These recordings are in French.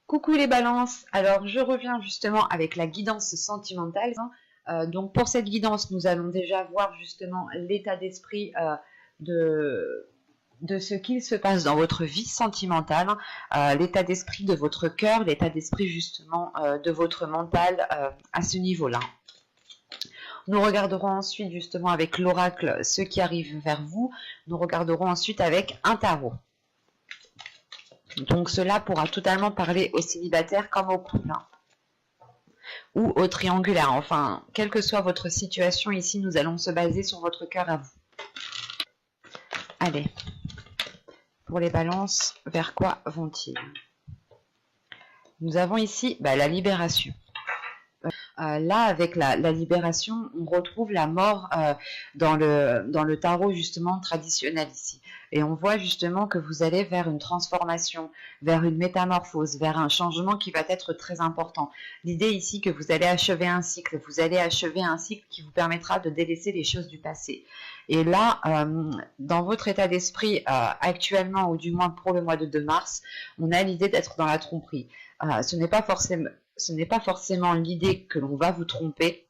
Coucou les balances, alors je reviens justement avec la guidance sentimentale. Donc pour cette guidance, nous allons déjà voir justement l'état d'esprit de ce qu'il se passe dans votre vie sentimentale, l'état d'esprit de votre cœur, l'état d'esprit justement de votre mental à ce niveau-là. Nous regarderons ensuite justement avec l'oracle ce qui arrive vers vous. Nous regarderons ensuite avec un tarot. Donc cela pourra totalement parler aux célibataires comme aux couples, ou aux triangulaires. Enfin, quelle que soit votre situation ici, nous allons se baser sur votre cœur à vous. Allez, pour les balances, vers quoi vont-ils? Nous avons ici la libération. Là, avec la libération, on retrouve la mort dans le tarot justement traditionnel ici. Et on voit justement que vous allez vers une transformation, vers une métamorphose, vers un changement qui va être très important. L'idée ici que vous allez achever un cycle, qui vous permettra de délaisser les choses du passé. Et là, dans votre état d'esprit actuellement, ou du moins pour le mois de 2 mars, on a l'idée d'être dans la tromperie. Ce n'est pas forcément l'idée que l'on va vous tromper.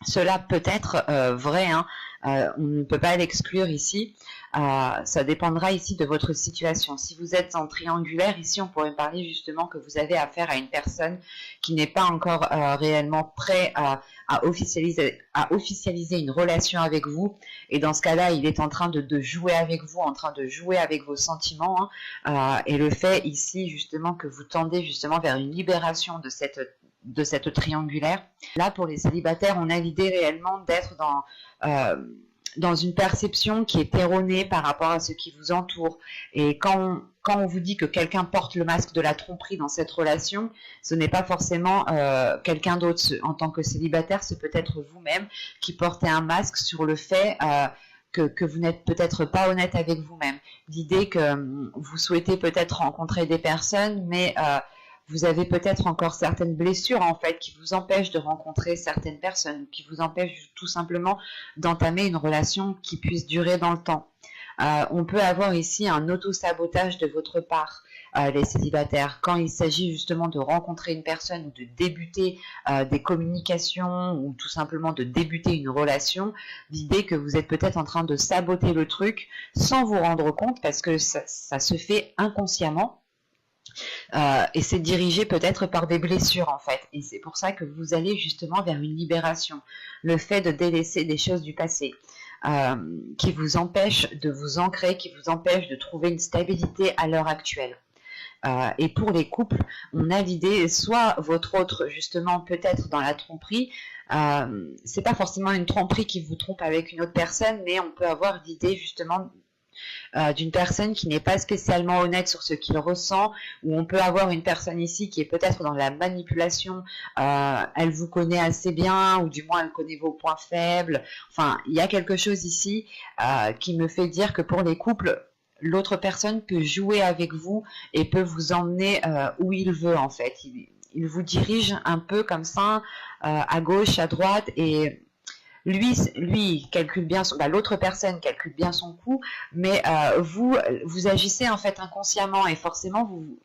Cela peut être vrai, on ne peut pas l'exclure ici. Ça dépendra ici de votre situation. Si vous êtes en triangulaire, ici on pourrait parler justement que vous avez affaire à une personne qui n'est pas encore réellement prêt à officialiser une relation avec vous. Et dans ce cas-là, il est en train de jouer avec vous, en train de jouer avec vos sentiments. Et le fait ici justement que vous tendez justement vers une libération de cette triangulaire. Là, pour les célibataires, on a l'idée réellement d'être dans une perception qui est erronée par rapport à ce qui vous entoure. Et quand on vous dit que quelqu'un porte le masque de la tromperie dans cette relation, ce n'est pas forcément quelqu'un d'autre. En tant que célibataire, c'est peut-être vous-même qui portez un masque sur le fait que vous n'êtes peut-être pas honnête avec vous-même. L'idée que vous souhaitez peut-être rencontrer des personnes, mais vous avez peut-être encore certaines blessures en fait qui vous empêchent de rencontrer certaines personnes, qui vous empêchent tout simplement d'entamer une relation qui puisse durer dans le temps. On peut avoir ici un auto-sabotage de votre part, les célibataires, quand il s'agit justement de rencontrer une personne ou de débuter des communications ou tout simplement de débuter une relation. L'idée que vous êtes peut-être en train de saboter le truc sans vous rendre compte parce que ça se fait inconsciemment. Et c'est dirigé peut-être par des blessures en fait, et c'est pour ça que vous allez justement vers une libération, le fait de délaisser des choses du passé qui vous empêchent de vous ancrer, qui vous empêchent de trouver une stabilité à l'heure actuelle. Et pour les couples, on a l'idée, soit votre autre justement peut-être dans la tromperie, c'est pas forcément une tromperie qui vous trompe avec une autre personne, mais on peut avoir l'idée justement d'une personne qui n'est pas spécialement honnête sur ce qu'il ressent, ou on peut avoir une personne ici qui est peut-être dans la manipulation, elle vous connaît assez bien, ou du moins elle connaît vos points faibles. Enfin, il y a quelque chose ici qui me fait dire que pour les couples, l'autre personne peut jouer avec vous et peut vous emmener où il veut en fait. Il vous dirige un peu comme ça, à gauche, à droite, et lui calcule bien l'autre personne calcule bien son coup, mais vous agissez en fait inconsciemment, et forcément vous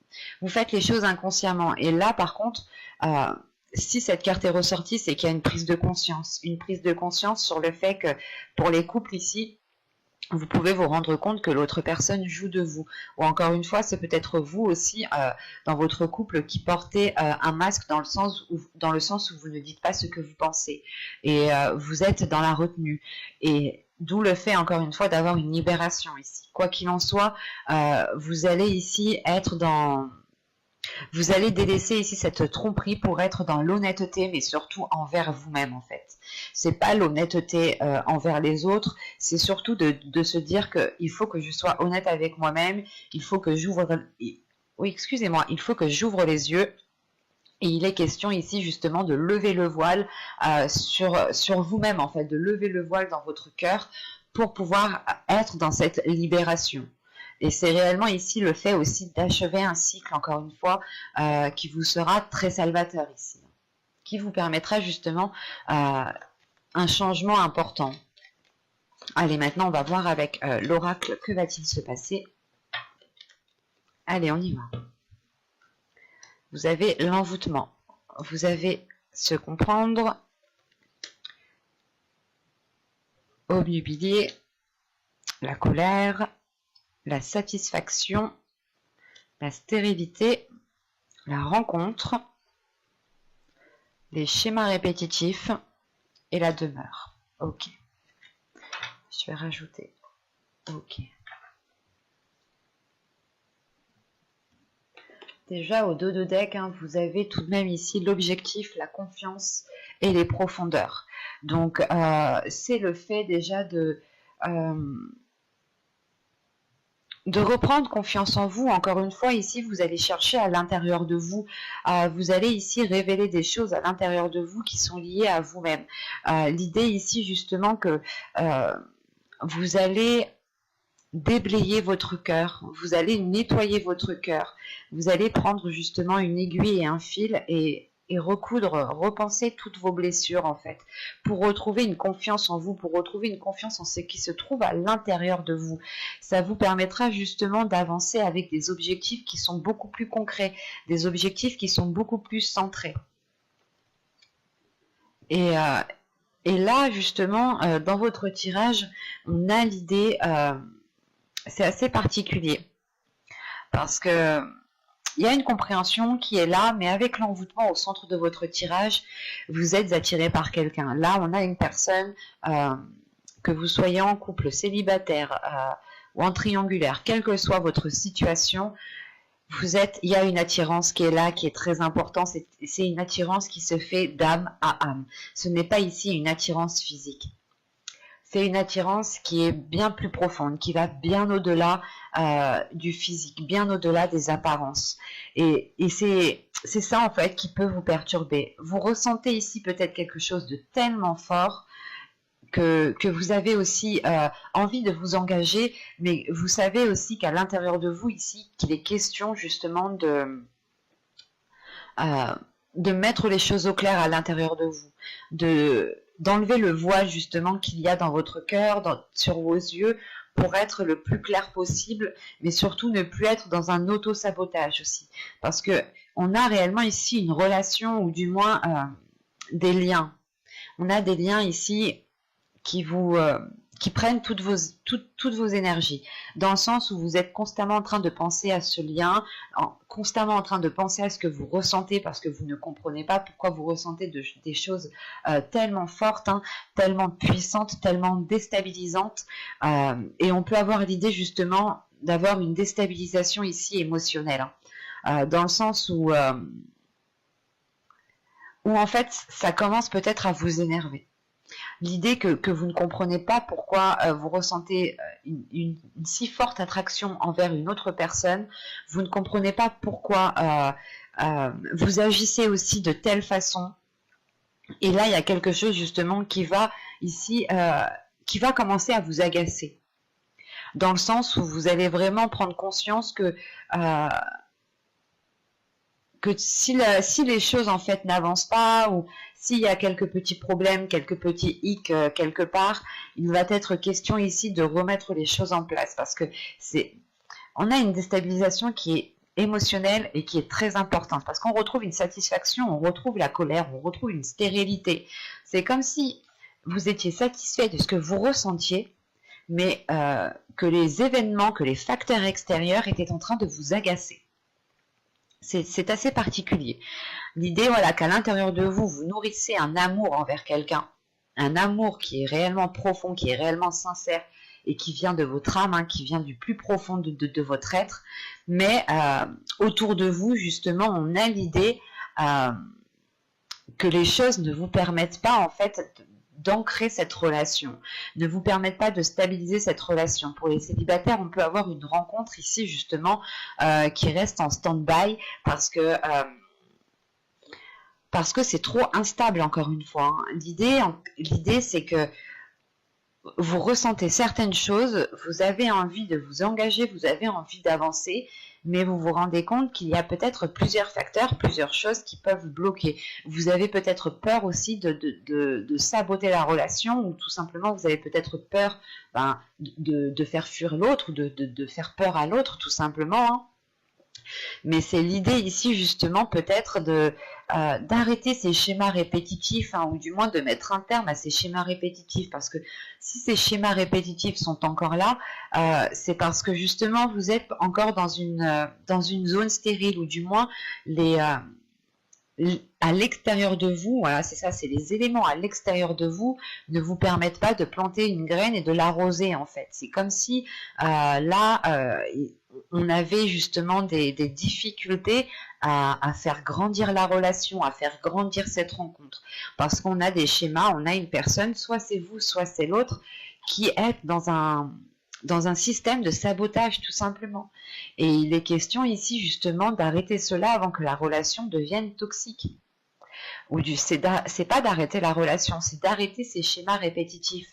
faites les choses inconsciemment. Et là par contre, si cette carte est ressortie, c'est qu'il y a une prise de conscience sur le fait que pour les couples ici, vous pouvez vous rendre compte que l'autre personne joue de vous. Ou encore une fois, c'est peut-être vous aussi, dans votre couple, qui portez un masque dans le sens où vous ne dites pas ce que vous pensez. Et vous êtes dans la retenue. Et d'où le fait, encore une fois, d'avoir une libération ici. Quoi qu'il en soit, vous allez ici être dans... Vous allez délaisser ici cette tromperie pour être dans l'honnêteté, mais surtout envers vous-même en fait. C'est pas l'honnêteté envers les autres, c'est surtout de se dire qu'il faut que je sois honnête avec moi-même, il faut que j'ouvre les yeux. Et il est question ici justement de lever le voile sur vous-même en fait, de lever le voile dans votre cœur pour pouvoir être dans cette libération. Et c'est réellement ici le fait aussi d'achever un cycle, encore une fois, qui vous sera très salvateur ici, qui vous permettra justement un changement important. Allez, maintenant on va voir avec l'oracle, que va-t-il se passer? Allez, on y va. vous avez l'envoûtement, vous avez se comprendre, obnubilé, la colère, la satisfaction, la stérilité, la rencontre, les schémas répétitifs et la demeure. Ok. Je vais rajouter. Ok. Déjà au dos de deck, hein, vous avez tout de même ici l'objectif, la confiance et les profondeurs. Donc c'est le fait déjà de reprendre confiance en vous. Encore une fois, ici, vous allez chercher à l'intérieur de vous. Vous allez ici révéler des choses à l'intérieur de vous qui sont liées à vous-même. L'idée ici, justement, que vous allez déblayer votre cœur, vous allez nettoyer votre cœur, vous allez prendre justement une aiguille et un fil et recoudre, repenser toutes vos blessures en fait, pour retrouver une confiance en vous, pour retrouver une confiance en ce qui se trouve à l'intérieur de vous. Ça vous permettra justement d'avancer avec des objectifs qui sont beaucoup plus concrets, des objectifs qui sont beaucoup plus centrés. Et là justement, dans votre tirage, on a l'idée... c'est assez particulier parce que il y a une compréhension qui est là, mais avec l'envoûtement au centre de votre tirage, vous êtes attiré par quelqu'un. Là, on a une personne, que vous soyez en couple, célibataire ou en triangulaire, quelle que soit votre situation, il y a une attirance qui est là, qui est très importante. C'est une attirance qui se fait d'âme à âme. Ce n'est pas ici une attirance physique. C'est une attirance qui est bien plus profonde, qui va bien au-delà du physique, bien au-delà des apparences. Et c'est ça en fait qui peut vous perturber. Vous ressentez ici peut-être quelque chose de tellement fort que vous avez aussi envie de vous engager, mais vous savez aussi qu'à l'intérieur de vous ici, qu'il est question justement de mettre les choses au clair à l'intérieur de vous, d'enlever le voile justement qu'il y a dans votre cœur, sur vos yeux, pour être le plus clair possible, mais surtout ne plus être dans un auto-sabotage aussi. Parce que on a réellement ici une relation, ou du moins des liens. On a des liens ici qui prennent toutes vos énergies, dans le sens où vous êtes constamment en train de penser à ce lien, constamment en train de penser à ce que vous ressentez, parce que vous ne comprenez pas pourquoi vous ressentez des choses tellement fortes, hein, tellement puissantes, tellement déstabilisantes, et on peut avoir l'idée justement d'avoir une déstabilisation ici émotionnelle, hein, dans le sens où en fait ça commence peut-être à vous énerver. L'idée que vous ne comprenez pas pourquoi vous ressentez une si forte attraction envers une autre personne, vous ne comprenez pas pourquoi vous agissez aussi de telle façon. Et là, il y a quelque chose justement qui va ici, qui va commencer à vous agacer. Dans le sens où vous allez vraiment prendre conscience que si les choses en fait n'avancent pas, ou s'il y a quelques petits problèmes, quelques petits hicks quelque part, il va être question ici de remettre les choses en place, parce que on a une déstabilisation qui est émotionnelle et qui est très importante, parce qu'on retrouve une satisfaction, on retrouve la colère, on retrouve une stérilité. C'est comme si vous étiez satisfait de ce que vous ressentiez, mais que les événements, que les facteurs extérieurs étaient en train de vous agacer. C'est assez particulier. L'idée, voilà, qu'à l'intérieur de vous, vous nourrissez un amour envers quelqu'un, un amour qui est réellement profond, qui est réellement sincère et qui vient de votre âme, hein, qui vient du plus profond de votre être. Mais autour de vous, justement, on a l'idée que les choses ne vous permettent pas, en fait, d'ancrer cette relation, ne vous permettent pas de stabiliser cette relation. Pour les célibataires, on peut avoir une rencontre ici justement qui reste en stand-by parce que c'est trop instable, encore une fois. Hein. L'idée, c'est que vous ressentez certaines choses, vous avez envie de vous engager, vous avez envie d'avancer, mais vous vous rendez compte qu'il y a peut-être plusieurs facteurs, plusieurs choses qui peuvent bloquer. Vous avez peut-être peur aussi de saboter la relation, ou tout simplement vous avez peut-être peur de faire fuir l'autre, ou de faire peur à l'autre, tout simplement. Hein. Mais c'est l'idée ici justement peut-être de d'arrêter ces schémas répétitifs, hein, ou du moins de mettre un terme à ces schémas répétitifs, parce que si ces schémas répétitifs sont encore là, c'est parce que justement vous êtes encore dans une zone stérile, ou du moins à l'extérieur de vous, voilà, c'est ça, c'est les éléments à l'extérieur de vous ne vous permettent pas de planter une graine et de l'arroser en fait. C'est comme si on avait justement des difficultés à faire grandir la relation, à faire grandir cette rencontre. Parce qu'on a des schémas, on a une personne, soit c'est vous, soit c'est l'autre, qui est dans un système de sabotage tout simplement. Et il est question ici justement d'arrêter cela avant que la relation devienne toxique. C'est pas d'arrêter la relation, c'est d'arrêter ces schémas répétitifs.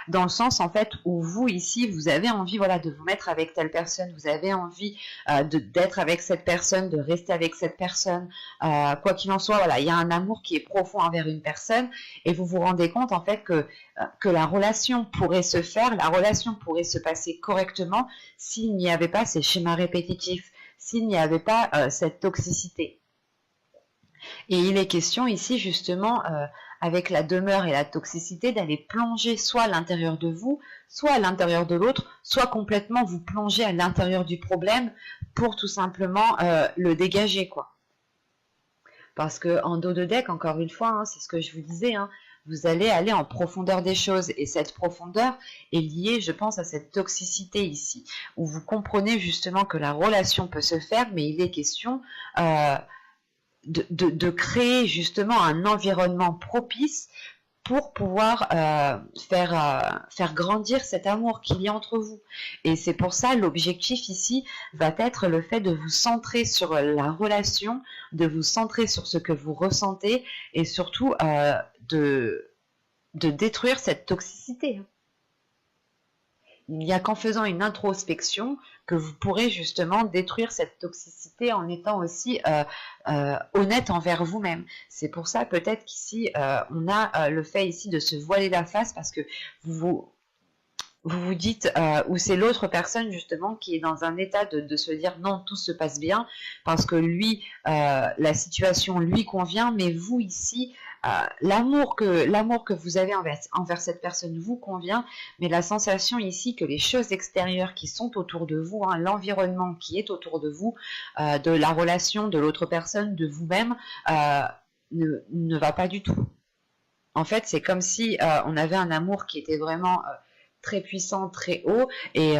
Dans le sens en fait où vous ici vous avez envie, voilà, de vous mettre avec telle personne, vous avez envie d'être avec cette personne, de rester avec cette personne, quoi qu'il en soit, voilà, il y a un amour qui est profond envers une personne et vous vous rendez compte en fait que la relation pourrait se faire, la relation pourrait se passer correctement s'il n'y avait pas ces schémas répétitifs, s'il n'y avait pas cette toxicité. Et il est question ici justement avec la demeure et la toxicité d'aller plonger soit à l'intérieur de vous, soit à l'intérieur de l'autre, soit complètement vous plonger à l'intérieur du problème pour tout simplement le dégager, quoi. Parce que en dos de deck, encore une fois, hein, c'est ce que je vous disais, hein, vous allez aller en profondeur des choses et cette profondeur est liée, je pense, à cette toxicité ici, où vous comprenez justement que la relation peut se faire, mais il est question de créer justement un environnement propice pour pouvoir faire grandir cet amour qu'il y a entre vous. Et c'est pour ça l'objectif ici va être le fait de vous centrer sur la relation, de vous centrer sur ce que vous ressentez et surtout de détruire cette toxicité. Il n'y a qu'en faisant une introspection que vous pourrez justement détruire cette toxicité en étant aussi honnête envers vous-même. C'est pour ça peut-être qu'ici, on a le fait ici de se voiler la face parce que vous vous dites, ou c'est l'autre personne justement qui est dans un état de se dire non, tout se passe bien parce que lui, la situation lui convient, mais vous ici, l'amour que vous avez envers cette personne vous convient, mais la sensation ici que les choses extérieures qui sont autour de vous, hein, l'environnement qui est autour de vous, de la relation de l'autre personne, de vous-même, ne va pas du tout. En fait, c'est comme si on avait un amour qui était vraiment très puissant, très haut, et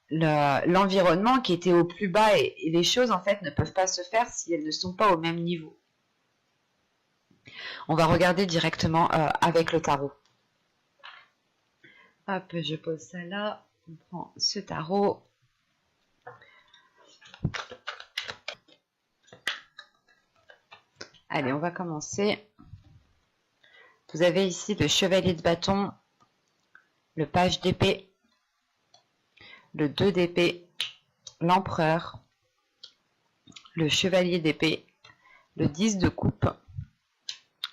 l'environnement qui était au plus bas, et les choses en fait ne peuvent pas se faire si elles ne sont pas au même niveau. On va regarder directement avec le tarot. Hop, je pose ça là, on prend ce tarot. Allez, on va commencer. Vous avez ici le chevalier de bâton, le page d'épée, le 2 d'épée, l'empereur, le chevalier d'épée, le 10 de coupe,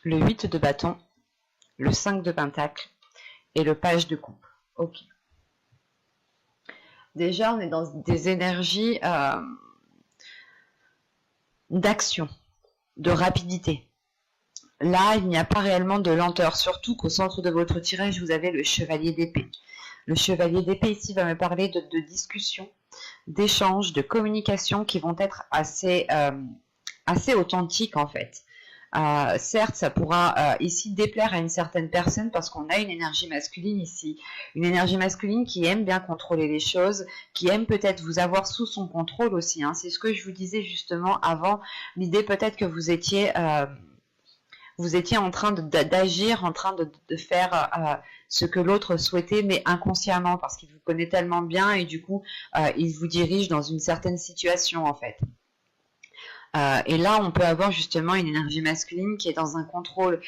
le 8 de bâton, le 5 de pentacle et le page de coupe. Ok. Déjà, on est dans des énergies d'action, de rapidité. Là, il n'y a pas réellement de lenteur, surtout qu'au centre de votre tirage, vous avez le chevalier d'épée. Le chevalier d'épée ici va me parler de discussion, d'échanges, de communication qui vont être assez authentiques en fait. Certes, ça pourra ici déplaire à une certaine personne parce qu'on a une énergie masculine ici. Une énergie masculine qui aime bien contrôler les choses, qui aime peut-être vous avoir sous son contrôle aussi. Hein. C'est ce que je vous disais justement avant. L'idée peut-être que vous étiez en train d'agir, en train de faire ce que l'autre souhaitait, mais inconsciemment, parce qu'il vous connaît tellement bien et du coup, il vous dirige dans une certaine situation en fait. Et là, on peut avoir justement une énergie masculine qui est dans un contrôle,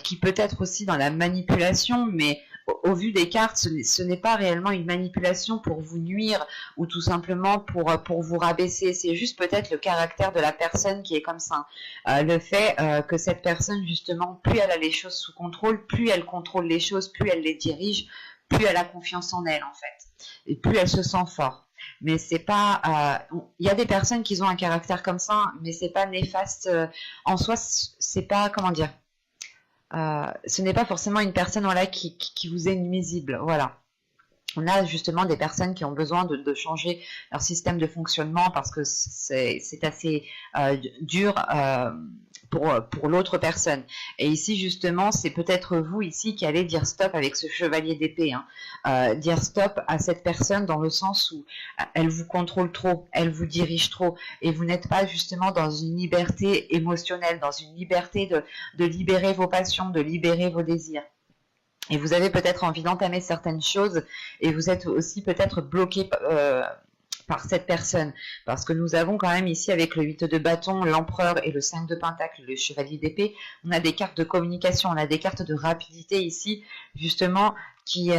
qui peut être aussi dans la manipulation, mais au vu des cartes, ce n'est pas réellement une manipulation pour vous nuire ou tout simplement pour vous rabaisser. C'est juste peut-être le caractère de la personne qui est comme ça. Le fait que cette personne, justement, plus elle a les choses sous contrôle, plus elle contrôle les choses, plus elle les dirige, plus elle a confiance en elle, en fait. Et plus elle se sent fort. mais c'est pas... Il y a des personnes qui ont un caractère comme ça, mais c'est pas néfaste en soi, c'est pas... Comment dire, ce n'est pas forcément une personne voilà, qui vous est nuisible, voilà. On a justement des personnes qui ont besoin de changer leur système de fonctionnement parce que c'est assez dur pour l'autre personne. Et ici, justement, c'est peut-être vous ici qui allez dire stop avec ce chevalier d'épée. Hein. Dire stop à cette personne dans le sens où elle vous contrôle trop, elle vous dirige trop et vous n'êtes pas justement dans une liberté émotionnelle, dans une liberté de libérer vos passions, de libérer vos désirs. Et vous avez peut-être envie d'entamer certaines choses et vous êtes aussi peut-être bloqué par cette personne. Parce que nous avons quand même ici avec le 8 de bâton, l'empereur et le 5 de pentacle, le chevalier d'épée, on a des cartes de communication, on a des cartes de rapidité ici, justement, qui...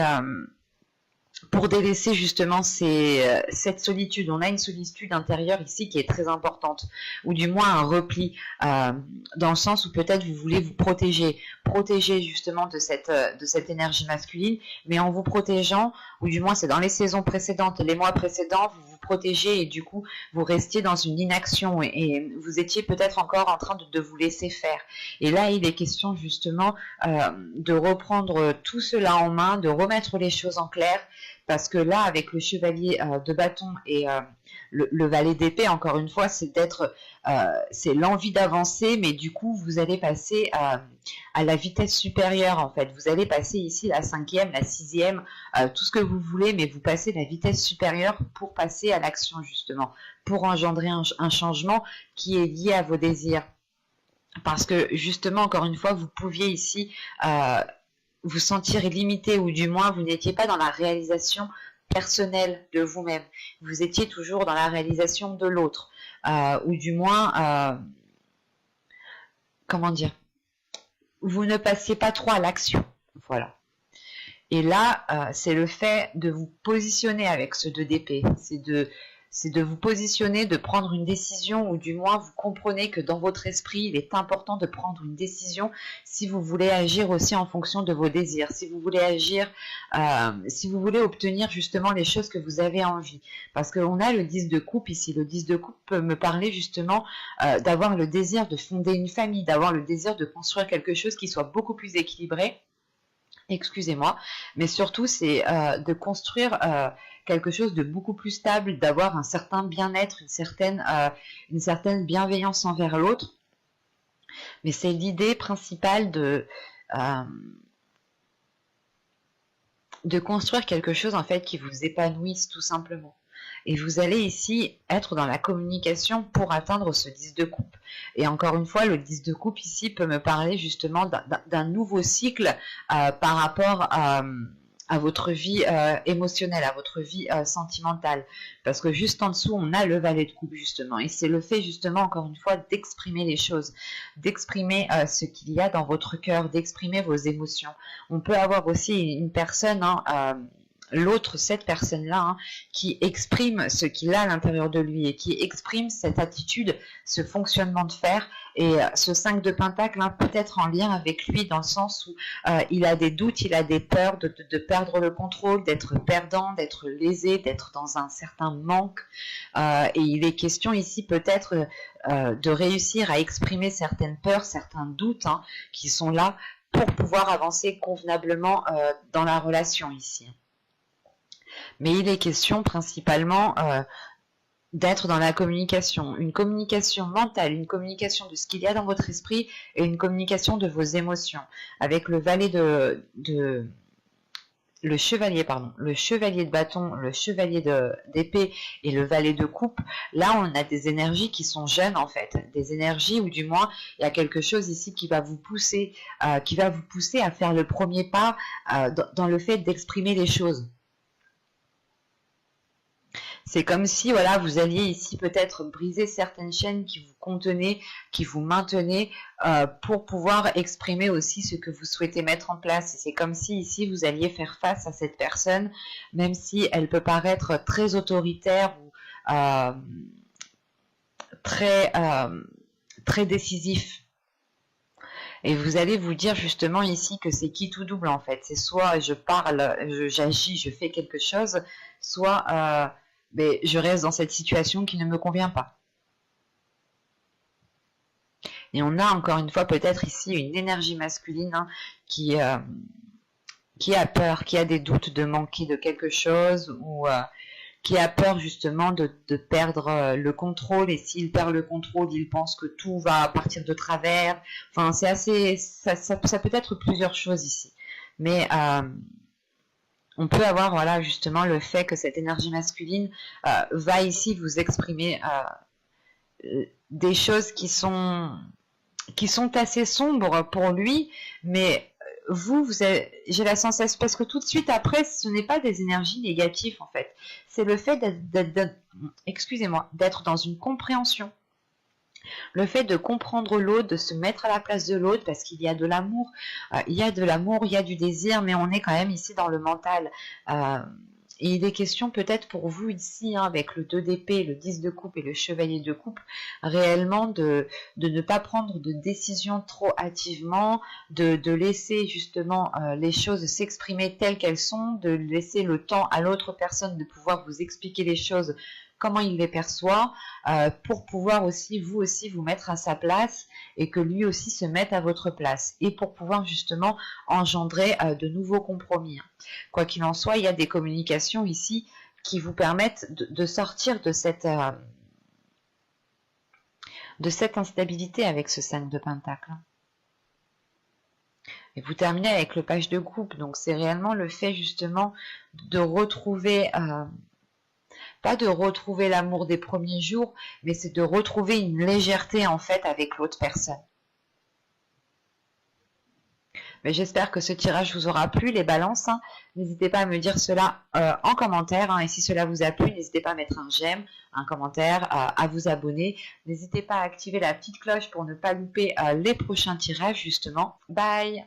pour délaisser justement cette solitude. On a une solitude intérieure ici qui est très importante, ou du moins un repli, dans le sens où peut-être vous voulez vous protéger justement de cette énergie masculine, mais en vous protégeant, ou du moins c'est dans les saisons précédentes, les mois précédents, vous vous protégez et du coup vous restiez dans une inaction et vous étiez peut-être encore en train de vous laisser faire. Et là il est question justement de reprendre tout cela en main, de remettre les choses en clair, parce que là, avec le chevalier de bâton et le valet d'épée, encore une fois, c'est l'envie d'avancer, mais du coup, vous allez passer à la vitesse supérieure, en fait. Vous allez passer ici la 5e, la 6e, tout ce que vous voulez, mais vous passez la vitesse supérieure pour passer à l'action, justement, pour engendrer un changement qui est lié à vos désirs. Parce que, justement, encore une fois, vous pouviez ici... vous sentir limité ou du moins vous n'étiez pas dans la réalisation personnelle de vous-même. Vous étiez toujours dans la réalisation de l'autre. Ou du moins, comment dire, vous ne passiez pas trop à l'action. Voilà. Et là, c'est le fait de vous positionner avec ce 2 d'épée. C'est de vous positionner, de prendre une décision, ou du moins vous comprenez que dans votre esprit, il est important de prendre une décision si vous voulez agir aussi en fonction de vos désirs, si vous voulez agir, si vous voulez obtenir justement les choses que vous avez envie. Parce qu'on a le 10 de coupe ici. Le 10 de coupe peut me parler justement d'avoir le désir de fonder une famille, d'avoir le désir de construire quelque chose qui soit beaucoup plus équilibré. Excusez-moi, mais surtout c'est de construire quelque chose de beaucoup plus stable, d'avoir un certain bien-être, une certaine bienveillance envers l'autre. Mais c'est l'idée principale de construire quelque chose en fait qui vous épanouisse tout simplement. Et vous allez ici être dans la communication pour atteindre ce 10 de coupe. Et encore une fois, le 10 de coupe ici peut me parler justement d'un nouveau cycle par rapport à votre vie émotionnelle, à votre vie sentimentale. Parce que juste en dessous, on a le valet de coupe justement. Et c'est le fait justement, encore une fois, d'exprimer les choses, d'exprimer ce qu'il y a dans votre cœur, d'exprimer vos émotions. On peut avoir aussi une personne... cette personne-là, qui exprime ce qu'il a à l'intérieur de lui et qui exprime cette attitude, ce fonctionnement de fer. Et ce 5 de pentacle peut être en lien avec lui dans le sens où il a des doutes, il a des peurs de perdre le contrôle, d'être perdant, d'être lésé, d'être dans un certain manque. Et il est question ici peut-être de réussir à exprimer certaines peurs, certains doutes qui sont là pour pouvoir avancer convenablement dans la relation ici. Mais il est question principalement d'être dans la communication, une communication mentale, une communication de ce qu'il y a dans votre esprit et une communication de vos émotions. Avec le valet le chevalier de bâton, le chevalier d'épée et le valet de coupe, là on a des énergies qui sont jeunes en fait, des énergies où du moins il y a quelque chose ici qui va vous pousser à faire le premier pas dans le fait d'exprimer les choses. C'est comme si voilà, vous alliez ici peut-être briser certaines chaînes qui vous contenaient, qui vous maintenaient pour pouvoir exprimer aussi ce que vous souhaitez mettre en place. Et c'est comme si ici vous alliez faire face à cette personne, même si elle peut paraître très autoritaire ou très décisif. Et vous allez vous dire justement ici que c'est qui tout double en fait. C'est soit je parle, j'agis, je fais quelque chose, soit... mais je reste dans cette situation qui ne me convient pas. Et on a encore une fois peut-être ici une énergie masculine hein, qui a peur, qui a des doutes de manquer de quelque chose ou qui a peur justement de perdre le contrôle. Et s'il perd le contrôle, il pense que tout va partir de travers. Enfin, c'est assez, ça peut être plusieurs choses ici. Mais on peut avoir voilà justement le fait que cette énergie masculine va ici vous exprimer des choses qui sont assez sombres pour lui, mais j'ai la sensation, parce que tout de suite après, ce n'est pas des énergies négatives en fait, c'est le fait d'être dans une compréhension, le fait de comprendre l'autre, de se mettre à la place de l'autre, parce qu'il y a de l'amour, il y a du désir, mais on est quand même ici dans le mental. Et il est question peut-être pour vous ici, hein, avec le 2 d'épée, le 10 de coupe et le chevalier de coupe, réellement de ne pas prendre de décision trop hâtivement, de laisser justement les choses s'exprimer telles qu'elles sont, de laisser le temps à l'autre personne de pouvoir vous expliquer les choses comment il les perçoit, pour pouvoir aussi vous mettre à sa place et que lui aussi se mette à votre place, et pour pouvoir justement engendrer de nouveaux compromis. Quoi qu'il en soit, il y a des communications ici qui vous permettent de sortir de cette instabilité avec ce 5 de Pentacle. Et vous terminez avec le page de coupe, donc c'est réellement le fait justement de retrouver... pas de retrouver l'amour des premiers jours, mais c'est de retrouver une légèreté en fait avec l'autre personne. Mais j'espère que ce tirage vous aura plu, les balances. Hein. N'hésitez pas à me dire cela en commentaire. Hein. Et si cela vous a plu, n'hésitez pas à mettre un j'aime, un commentaire, à vous abonner. N'hésitez pas à activer la petite cloche pour ne pas louper les prochains tirages, justement. Bye!